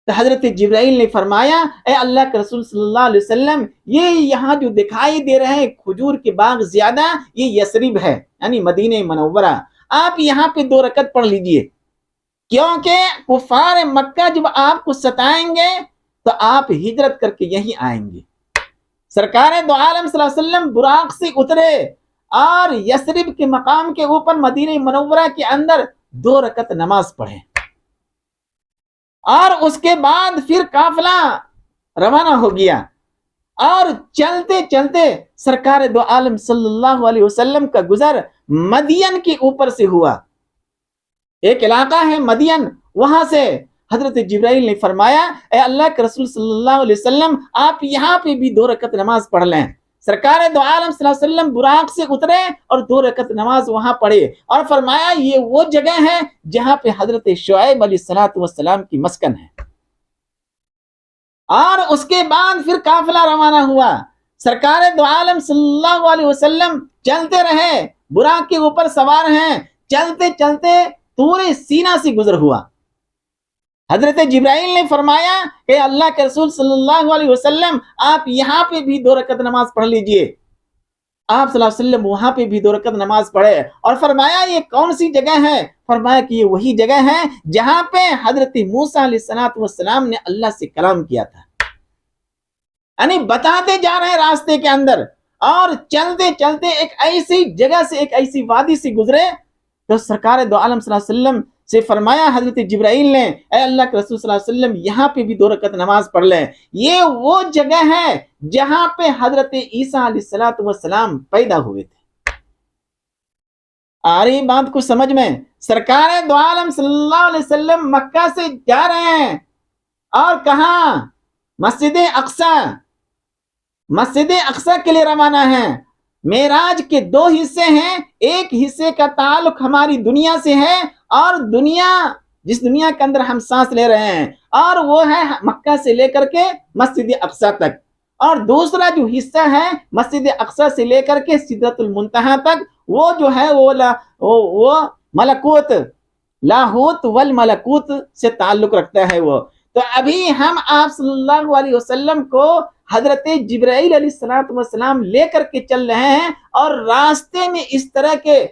تو حضرت جبرائیل نے فرمایا اے اللہ کے رسول صلی اللہ علیہ وسلم یہ یہاں جو دکھائی دے رہے ہیں کھجور کے باغ زیادہ یہ یثرب ہے یعنی مدینہ منورہ، آپ یہاں پہ 2 رکعت پڑھ لیجئے، کیونکہ کفار مکہ جب آپ کو ستائیں گے تو آپ ہجرت کر کے یہیں آئیں گے۔ سرکار دو عالم صلی اللہ علیہ وسلم براق سے اترے اور یثرب کے مقام کے اوپر مدینہ منورہ کے اندر 2 رکعت نماز پڑھیں، اور اس کے بعد پھر قافلہ روانہ ہو گیا، اور چلتے چلتے سرکار دو عالم صلی اللہ علیہ وسلم کا گزر مدین کے اوپر سے ہوا۔ ایک علاقہ ہے مدین، وہاں سے حضرت جبرائیل نے فرمایا اے اللہ کے رسول صلی اللہ علیہ وسلم آپ یہاں پہ بھی 2 رکعت نماز پڑھ لیں۔ سرکار دو عالم صلی اللہ علیہ وسلم براق سے اترے اور 2 رکعت نماز وہاں پڑھے، اور فرمایا یہ وہ جگہ ہے جہاں پہ حضرت شعیب علیہ السلام کی مسکن ہے۔ اور اس کے بعد پھر قافلہ روانہ ہوا، سرکار دو عالم صلی اللہ علیہ وسلم چلتے رہے، براق کے اوپر سوار ہیں، چلتے چلتے طور سینا سے گزر ہوا۔ حضرت جبرائیل نے فرمایا کہ اللہ کے رسول صلی اللہ علیہ وسلم آپ یہاں پہ بھی 2 رکعت نماز پڑھ لیجئے۔ آپ صلی اللہ علیہ وسلم وہاں پہ بھی 2 رکعت نماز پڑھے، اور فرمایا یہ کون سی جگہ ہے؟ فرمایا کہ یہ وہی جگہ ہے جہاں پہ حضرت موسیٰ علیہ السلام نے اللہ سے کلام کیا تھا۔ یعنی بتاتے جا رہے ہیں راستے کے اندر، اور چلتے چلتے ایک ایسی جگہ سے ایک ایسی وادی سے گزرے تو سرکار دو عالم صلی اللہ علیہ وسلم سے فرمایا حضرت جبرائیل نے اے اللہ کے رسول صلی اللہ علیہ وسلم یہاں پہ بھی 2 رکعت نماز پڑھ لیں، یہ وہ جگہ ہے جہاں پہ حضرت عیسیٰ علیہ السلام پیدا ہوئے تھے۔ آ رہی بات کو سمجھ میں؟ سرکار دو عالم صلی اللہ علیہ وسلم مکہ سے جا رہے ہیں، اور کہاں؟ مسجد اقصی، مسجد اقصی کے لیے روانہ ہیں۔ معراج کے 2 حصے ہیں، ایک حصے کا تعلق ہماری دنیا سے ہے، اور دنیا جس دنیا کے اندر ہم سانس لے رہے ہیں، اور وہ ہے مکہ سے لے کر کے مسجد اقصی تک، اور دوسرا جو حصہ ہے مسجد اقصی سے لے کر کے سدرۃ المنتہا تک، وہ جو ہے وہ ملکوت، لاہوت والملکوت سے تعلق رکھتا ہے وہ۔ تو ابھی ہم آپ صلی اللہ علیہ وسلم کو حضرت جبرائیل علیہ السلام لے کر کے چل رہے ہیں، اور راستے میں اس طرح کے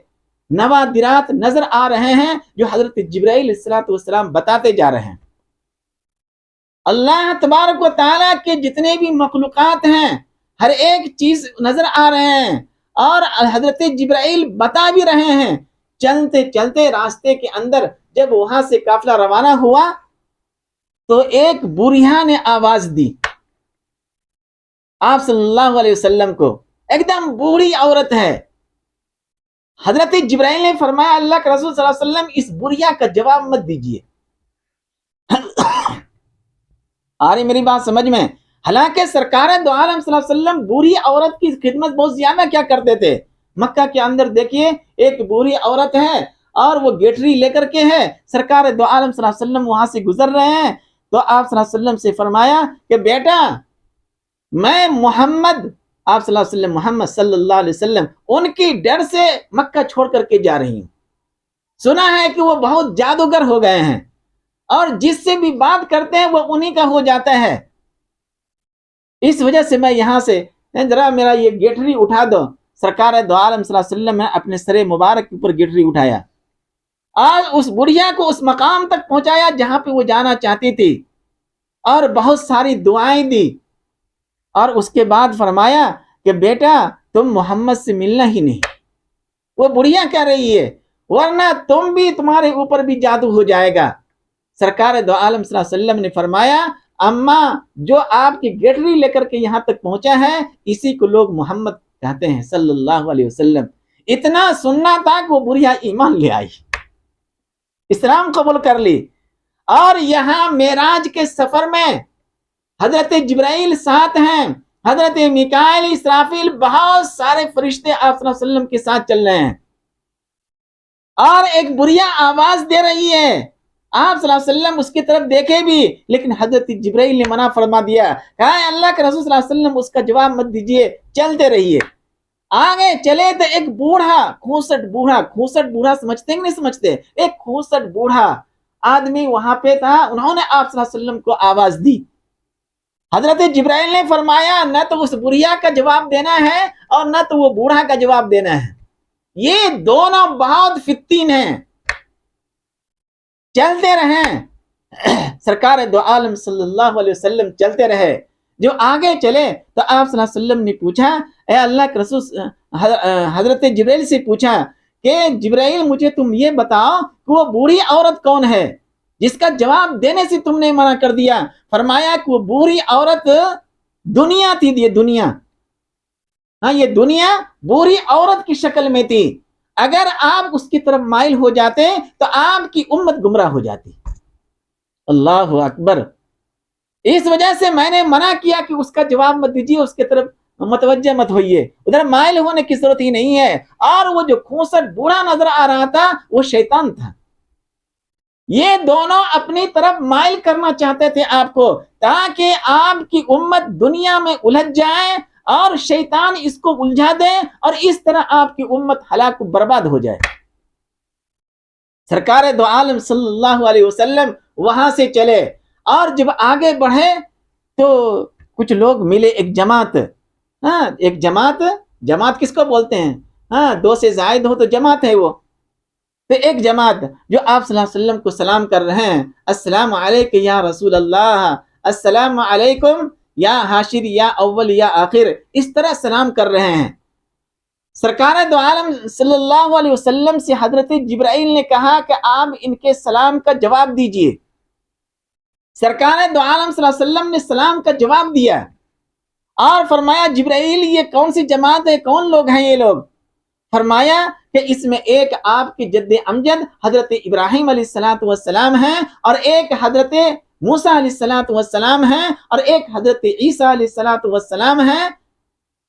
نوادرات نظر آ رہے ہیں جو حضرت جبرائیل علیہ السلام بتاتے جا رہے ہیں۔ اللہ تبارک و تعالیٰ کے جتنے بھی مخلوقات ہیں ہر ایک چیز نظر آ رہے ہیں، اور حضرت جبرائیل بتا بھی رہے ہیں۔ چلتے چلتے راستے کے اندر جب وہاں سے قافلہ روانہ ہوا تو ایک بوڑھیا نے آواز دی آپ صلی اللہ علیہ وسلم کو، ایک دم بوڑھی عورت ہے۔ حضرت جبرائیل نے فرمایا اللہ کے رسول صلی اللہ علیہ وسلم اس بوڑھیا کا جواب مت دیجیے۔ آ رہی میری بات سمجھ میں؟ حالانکہ سرکار دو عالم صلی اللہ علیہ وسلم بوڑھی عورت کی خدمت بہت زیادہ کیا کرتے تھے۔ مکہ کے اندر دیکھیے ایک بوڑھی عورت ہے اور وہ گیٹری لے کر کے ہے، سرکار دو عالم صلی اللہ علیہ وسلم وہاں سے گزر رہے ہیں تو آپ صلی اللہ علیہ وسلم سے فرمایا کہ بیٹا میں محمد، آپ صلی اللہ علیہ وسلم محمد صلی اللہ علیہ وسلم ان کی ڈر سے مکہ چھوڑ کر کے جا رہی ہوں، سنا ہے کہ وہ بہت جادوگر ہو گئے ہیں اور جس سے بھی بات کرتے ہیں وہ انہی کا ہو جاتا ہے، اس وجہ سے میں یہاں سے ذرا میرا یہ گیٹری اٹھا دو۔ سرکار دو عالم صلی اللہ علیہ وسلم نے اپنے سر مبارک کے اوپر گیٹری اٹھایا اور اس بڑھیا کو اس مقام تک پہنچایا جہاں پہ وہ جانا چاہتی تھی اور بہت ساری دعائیں دی، اور اس کے بعد فرمایا کہ بیٹا تم محمد سے ملنا ہی نہیں۔ وہ بڑھیا کہہ رہی ہے ورنہ تم بھی، تمہارے اوپر بھی جادو ہو جائے گا۔ سرکار دو عالم صلی اللہ علیہ وسلم نے فرمایا اماں جو آپ کی گیٹری لے کر کے یہاں تک پہنچا ہے اسی کو لوگ محمد کہتے ہیں صلی اللہ علیہ وسلم۔ اتنا سننا تھا کہ وہ بڑھیا ایمان لے آئی، اسلام قبول کر لی، اور یہاں معراج کے سفر میں حضرت جبرائیل ساتھ ہیں، حضرت میکائیل، اسرافیل، بہت سارے فرشتے آپ صلی اللہ علیہ وسلم کے ساتھ چل رہے ہیں، اور ایک بڑھیا آواز دے رہی ہے۔ آپ صلی اللہ علیہ وسلم اس کی طرف دیکھے بھی لیکن حضرت جبرائیل نے منع فرما دیا، کہا اللہ کے رسول صلی اللہ علیہ وسلم اس کا جواب مت دیجیے، چلتے رہیے۔ آگے چلے تو ایک بوڑھا کھوسٹ بوڑھا سمجھتے ہیں کہ نہیں سمجھتے، ایک کھوسٹ بوڑھا آدمی وہاں پہ تھا، انہوں نے آپ صلی اللہ علیہ وسلم کو آواز دی۔ حضرت جبرائیل نے فرمایا نہ تو اس بڑھیا کا جواب دینا ہے اور نہ تو وہ بوڑھا کا جواب دینا ہے، یہ دونوں بہت فتین ہیں، چلتے رہیں۔ سرکار دو عالم صلی اللہ علیہ وسلم چلتے رہے، جو آگے چلے تو آپ صلی اللہ علیہ وسلم نے پوچھا، اے اللہ کے رسول، حضرت جبرائیل سے پوچھا کہ جبرائیل مجھے تم یہ بتاؤ کہ وہ بوڑھی عورت کون ہے جس کا جواب دینے سے تم نے منع کر دیا؟ فرمایا کہ وہ بوڑھی عورت دنیا تھی، یہ دنیا، ہاں یہ دنیا بوڑھی عورت کی شکل میں تھی، اگر آپ اس کی طرف مائل ہو جاتے تو آپ کی امت گمراہ ہو جاتی۔ اللہ اکبر۔ اس وجہ سے میں نے منع کیا کہ اس کا جواب مت دیجیے، اس کی طرف متوجہ مت ہوئیے، ادھر مائل ہونے کی ضرورت ہی نہیں ہے۔ اور وہ جو کھوسٹ بوڑھا نظر آ رہا تھا وہ شیطان تھا، یہ دونوں اپنی طرف مائل کرنا چاہتے تھے آپ کو، تاکہ آپ کی امت دنیا میں الجھ جائے اور شیطان اس کو الجھا دے اور اس طرح آپ کی امت ہلاک و برباد ہو جائے۔ سرکار دو عالم صلی اللہ علیہ وسلم وہاں سے چلے اور جب آگے بڑھے تو کچھ لوگ ملے، ایک جماعت، ہاں ایک جماعت کس کو بولتے ہیں؟ ہاں دو سے زائد ہو تو جماعت ہے وہ، تو ایک جماعت جو آپ صلی اللہ علیہ وسلم کو سلام کر رہے ہیں، السلام علیکم یا رسول اللہ، السلام علیکم یا حاشر یا اول یا آخر، اس طرح سلام کر رہے ہیں۔ سرکار دو عالم صلی اللہ علیہ وسلم سے حضرت جبرائیل نے کہا کہ آپ ان کے سلام کا جواب دیجئے۔ سرکار دو عالم صلی اللہ علیہ وسلم نے سلام کا جواب دیا اور فرمایا جبرائیل یہ کون سی جماعت ہے، کون لوگ ہیں یہ لوگ؟ فرمایا کہ اس میں ایک آپ کی جد امجد حضرت ابراہیم علیہ السلام ہیں، اور ایک حضرت موسیٰ علیہ السلام ہیں، اور ایک حضرت عیسیٰ علیہ السلام ہیں۔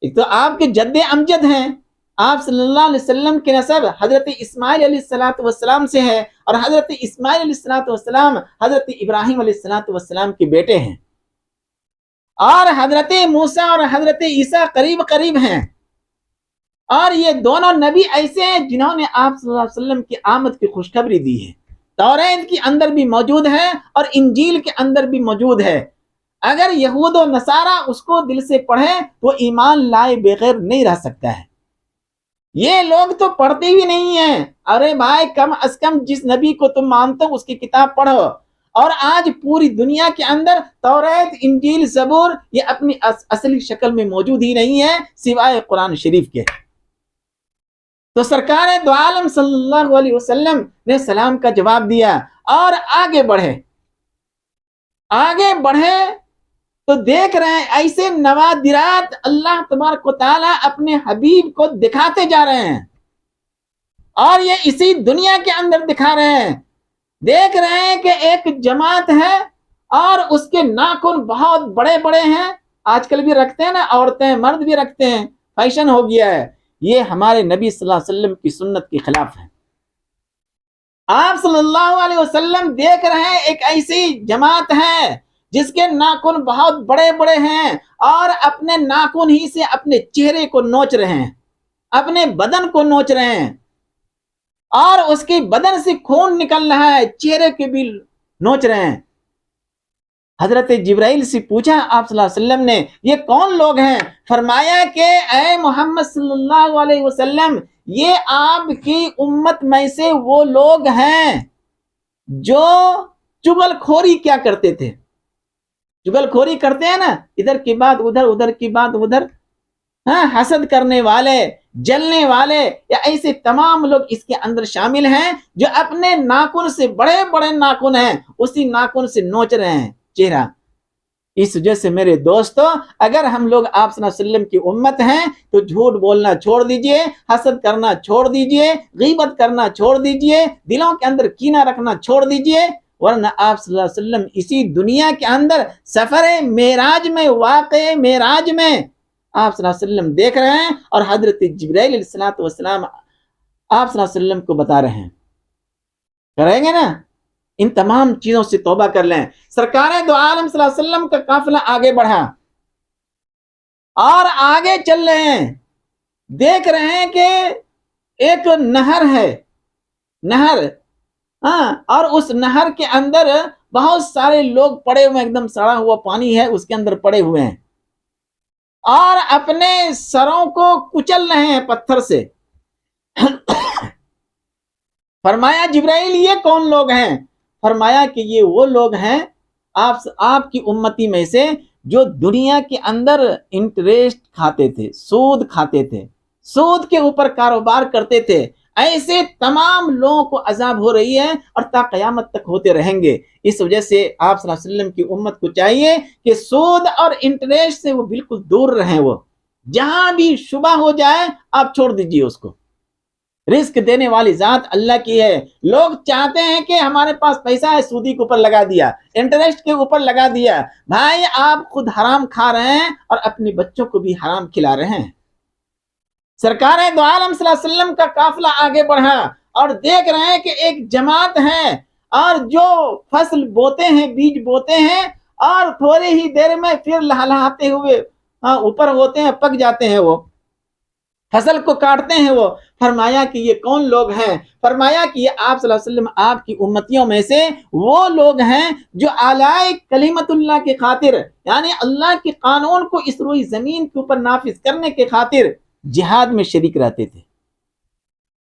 ایک تو آپ کے جد امجد ہیں، آپ صلی اللہ علیہ وسلم کے نسب حضرت اسماعیل علیہ السلام سے ہے، اور حضرت اسماعیل علیہ السلام حضرت ابراہیم علیہ السلام کے بیٹے ہیں، اور حضرت موسیٰ اور حضرت عیسیٰ قریب قریب ہیں، اور یہ دونوں نبی ایسے ہیں جنہوں نے آپ صلی اللہ علیہ وسلم کی آمد کی خوشخبری دی ہے، توریت کے اندر بھی موجود ہے اور انجیل کے اندر بھی موجود ہے۔ اگر یہود و نصارہ اس کو دل سے پڑھیں تو ایمان لائے بغیر نہیں رہ سکتا ہے۔ یہ لوگ تو پڑھتے بھی نہیں ہیں، ارے بھائی کم از کم جس نبی کو تم مانتے ہو اس کی کتاب پڑھو، اور آج پوری دنیا کے اندر توریت، انجیل، زبور یہ اپنی اصلی شکل میں موجود ہی نہیں ہے سوائے قرآن شریف کے۔ تو سرکار دو عالم صلی اللہ علیہ وسلم نے سلام کا جواب دیا اور آگے بڑھے تو دیکھ رہے ہیں ایسے نوادرات اللہ تبارک و تعالیٰ اپنے حبیب کو دکھاتے جا رہے ہیں، اور یہ اسی دنیا کے اندر دکھا رہے ہیں۔ دیکھ رہے ہیں کہ ایک جماعت ہے اور اس کے ناخن بہت بڑے بڑے ہیں، آج کل بھی رکھتے ہیں نا، عورتیں مرد بھی رکھتے ہیں، فیشن ہو گیا ہے، یہ ہمارے نبی صلی اللہ علیہ وسلم کی سنت کے خلاف ہے۔ آپ صلی اللہ علیہ وسلم دیکھ رہے ہیں ایک ایسی جماعت ہے جس کے ناخن بہت بڑے بڑے ہیں، اور اپنے ناخن ہی سے اپنے چہرے کو نوچ رہے ہیں، اپنے بدن کو نوچ رہے ہیں، اور اس کی بدن سے خون نکل رہا ہے، چہرے کے بھی نوچ رہے ہیں۔ حضرت جبرائیل سے پوچھا آپ صلی اللہ علیہ وسلم نے یہ کون لوگ ہیں؟ فرمایا کہ اے محمد صلی اللہ علیہ وسلم یہ آپ کی امت میں سے وہ لوگ ہیں جو چغل کھوری کیا کرتے تھے، چغل کھوری کرتے ہیں نا، ادھر کی بات ادھر، ادھر کی بات ادھر، ہاں حسد کرنے والے، جلنے والے، یا ایسے تمام لوگ اس کے اندر شامل ہیں جو اپنے ناخن سے، بڑے بڑے ناخن ہیں، اسی ناخن سے نوچ رہے ہیں چہرہ۔ اس وجہ سے میرے دوستو اگر ہم لوگ آپ صلی اللہ علیہ وسلم کی امت ہیں تو جھوٹ بولنا چھوڑ دیجئے، حسد کرنا چھوڑ دیجئے، غیبت کرنا چھوڑ دیجئے، دلوں کے اندر کینہ رکھنا چھوڑ دیجئے، ورنہ آپ صلی اللہ علیہ وسلم اسی دنیا کے اندر سفر معراج میں، واقع معراج میں آپ صلی اللہ علیہ وسلم دیکھ رہے ہیں، اور حضرت جبرائیل علیہ السلام آپ صلی اللہ علیہ وسلم کو بتا رہے ہیں۔ کریں گے نا؟ ان تمام چیزوں سے توبہ کر لیں۔ سرکار دو عالم صلی اللہ علیہ وسلم کا قافلہ آگے بڑھا اور آگے چل رہے ہیں، دیکھ رہے ہیں کہ ایک نہر ہے، نہر، ہاں، اور اس نہر کے اندر بہت سارے لوگ پڑے ہوئے ہیں، ایک دم سڑا ہوا پانی ہے اس کے اندر پڑے ہوئے ہیں اور اپنے سروں کو کچل رہے ہیں پتھر سے۔ فرمایا جبرائیل یہ کون لوگ ہیں؟ فرمایا کہ یہ وہ لوگ ہیں آپ کی امتی میں سے جو دنیا کے اندر انٹریسٹ کھاتے تھے، سود کھاتے تھے، سود کے اوپر کاروبار کرتے تھے۔ ایسے تمام لوگوں کو عذاب ہو رہی ہے اور تا قیامت تک ہوتے رہیں گے۔ اس وجہ سے آپ صلی اللہ علیہ وسلم کی امت کو چاہیے کہ سود اور انٹریسٹ سے وہ بالکل دور رہیں، وہ جہاں بھی شبہ ہو جائے آپ چھوڑ دیجئے اس کو۔ رزق دینے والی ذات اللہ کی ہے۔ لوگ چاہتے ہیں کہ ہمارے پاس پیسہ ہے، سودی کے اوپر لگا دیا، انٹرسٹ کے اوپر لگا دیا۔ بھائی آپ خود حرام کھا رہے ہیں اور اپنے بچوں کو بھی حرام کھلا رہے ہیں۔ سرکار دو عالم صلی اللہ علیہ وسلم کا قافلہ آگے بڑھا اور دیکھ رہے ہیں کہ ایک جماعت ہے اور جو فصل بوتے ہیں، بیج بوتے ہیں اور تھوڑی ہی دیر میں پھر لہلہاتے ہوئے اوپر ہوتے ہیں، پک جاتے ہیں، وہ فصل کو کاٹتے ہیں۔ وہ فرمایا کہ یہ کون لوگ ہیں؟ فرمایا کہ یہ آپ صلی اللہ علیہ وسلم آپ کی امتیوں میں سے وہ لوگ ہیں جو اعلی کلمت اللہ کی خاطر، یعنی اللہ کے قانون کو اس روئی زمین کے اوپر نافذ کرنے کے خاطر جہاد میں شریک رہتے تھے،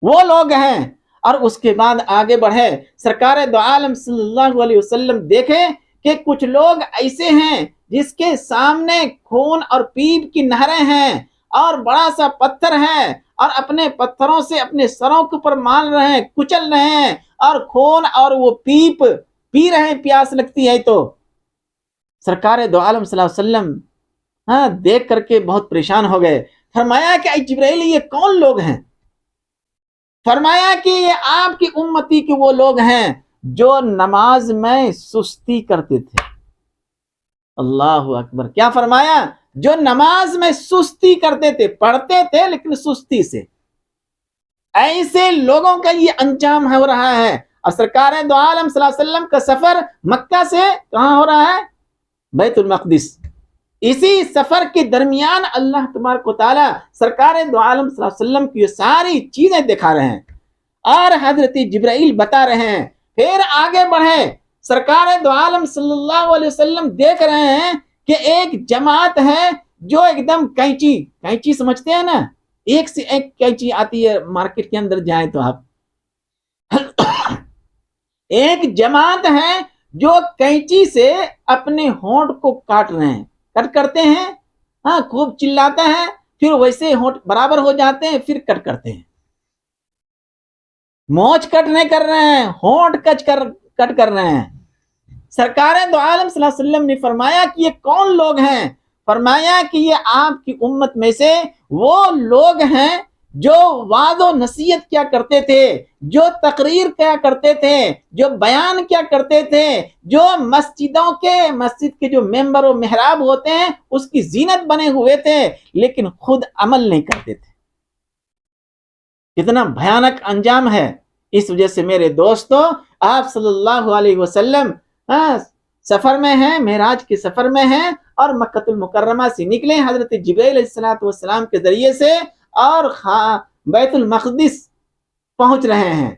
وہ لوگ ہیں۔ اور اس کے بعد آگے بڑھے، سرکار دو عالم صلی اللہ علیہ وسلم دیکھیں کہ کچھ لوگ ایسے ہیں جس کے سامنے خون اور پیپ کی نہریں ہیں اور بڑا سا پتھر ہے اور اپنے پتھروں سے اپنے سروں کے اوپر مار رہے ہیں، کچل رہے ہیں اور خون اور وہ پیپ پی رہے ہیں، پیاس لگتی ہے تو۔ سرکار دو عالم صلی اللہ علیہ وسلم دیکھ کر کے بہت پریشان ہو گئے۔ فرمایا کہ اے جبرائیل یہ کون لوگ ہیں؟ فرمایا کہ یہ آپ کی امتی کے وہ لوگ ہیں جو نماز میں سستی کرتے تھے۔ اللہ اکبر! کیا فرمایا؟ جو نماز میں سستی کرتے تھے، پڑھتے تھے لیکن سستی سے۔ ایسے لوگوں کا یہ انجام ہو رہا ہے۔ اور سرکار دو عالم صلی اللہ علیہ وسلم کا سفر مکہ سے کہاں ہو رہا ہے؟ بیت المقدس۔ اسی سفر کے درمیان اللہ تبارک و تعالی سرکار دو عالم صلی اللہ علیہ وسلم کی یہ ساری چیزیں دکھا رہے ہیں اور حضرت جبرائیل بتا رہے ہیں۔ پھر آگے بڑھے، سرکار دو عالم صلی اللہ علیہ وسلم دیکھ رہے ہیں کہ ایک جماعت ہے جو ایک دم کینچی سمجھتے ہیں نا، ایک سے ایک کینچی آتی ہے مارکیٹ کے اندر جائیں تو آپ ایک جماعت ہے جو کینچی سے اپنے ہونٹ کو کاٹ رہے ہیں، کٹ کرتے ہیں، خوب چلاتا ہے، پھر ویسے ہونٹ برابر ہو جاتے ہیں، پھر کٹ کرتے ہیں۔ موچ کٹ نہیں کر رہے ہیں، ہونٹ کٹ کر رہے ہیں۔ سرکار دو عالم صلی اللہ علیہ وسلم نے فرمایا کہ یہ کون لوگ ہیں؟ فرمایا کہ یہ آپ کی امت میں سے وہ لوگ ہیں جو وعظ و نصیحت کیا کرتے تھے، جو تقریر کیا کرتے تھے، جو بیان کیا کرتے تھے، جو مسجد کے جو ممبر و محراب ہوتے ہیں اس کی زینت بنے ہوئے تھے، لیکن خود عمل نہیں کرتے تھے۔ کتنا بھیانک انجام ہے۔ اس وجہ سے میرے دوستو، آپ صلی اللہ علیہ وسلم سفر میں ہیں، معراج کے سفر میں ہیں اور مکہ المکرمہ سے نکلے حضرت جبرائیل علیہ السلام کے ذریعے سے اور بیت المقدس پہنچ رہے ہیں۔